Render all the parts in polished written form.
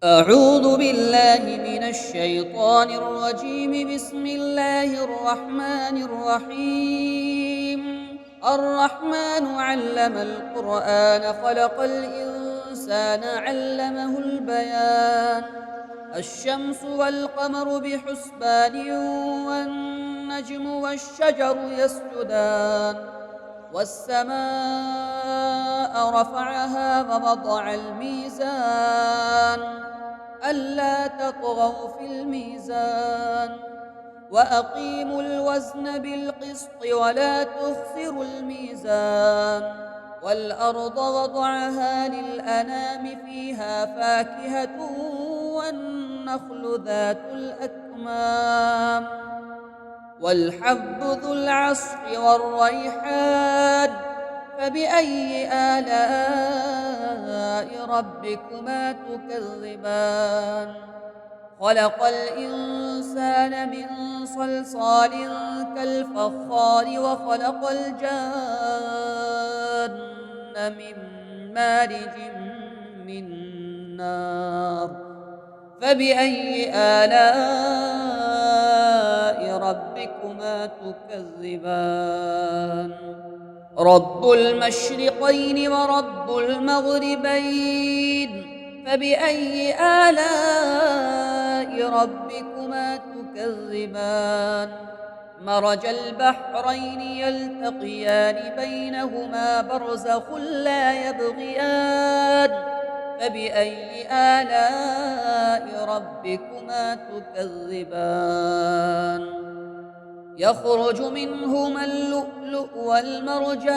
أعوذ بالله من الشيطان الرجيم. بسم الله الرحمن الرحيم. الرحمن علم القرآن، خلق الإنسان، علمه البيان. الشمس والقمر بحسبان، والنجم والشجر يسجدان، والسماء رفعها ووضع الميزان ألا تطغوا في الميزان، وأقيموا الوزن بالقسط ولا تخسروا الميزان. والأرض وضعها للأنام، فيها فاكهة والنخل ذات الأكمام، والحب ذو العصف والريحان. فبأي آلاء ربكما تكذبان؟ خلق الإنسان من صلصال كالفخار، وخلق الجان من مارج من نار. فبأي آلاء ربكما تكذبان؟ رب المشرقين ورب المغربين، فبأي آلاء ربكما تكذبان؟ مرج البحرين يلتقيان، بينهما برزخ لا يبغيان. فبأي آلاء ربكما تكذبان؟ يخرج منهما اللؤلؤ والمرجان.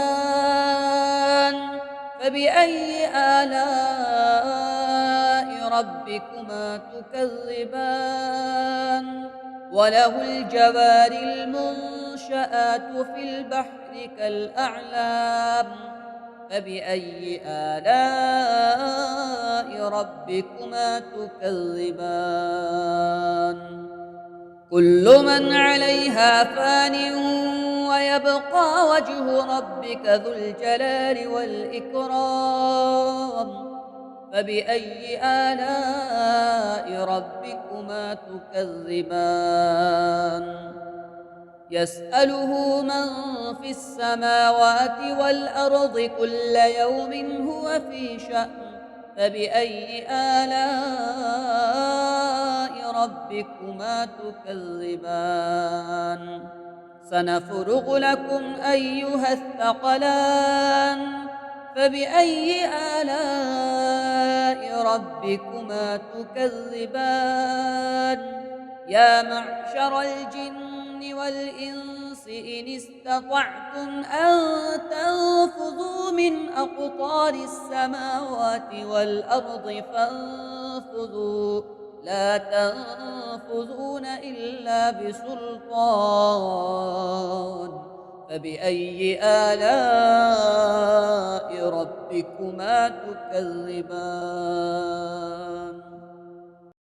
فبأي آلاء ربكما تكذبان؟ وله الجوار المنشآت في البحر كالأعلام. فبأي آلاء ربكما تكذبان؟ كل من عليها فان، ويبقى وجه ربك ذو الجلال والإكرام. فبأي آلاء ربكما تكذبان؟ يسأله من في السماوات والأرض، كل يوم هو في شأن. فبأي آلاء ربكما تكذبان؟ سنفرغ لكم أيها الثقلان. فبأي آلاء ربكما تكذبان؟ يا معشر الجن والإنس إن استطعتم أن تنفذوا من أقطار السماوات والأرض فانفذوا، لا تنفذون إلا بسلطان. فبأي آلاء ربكما تكذبان؟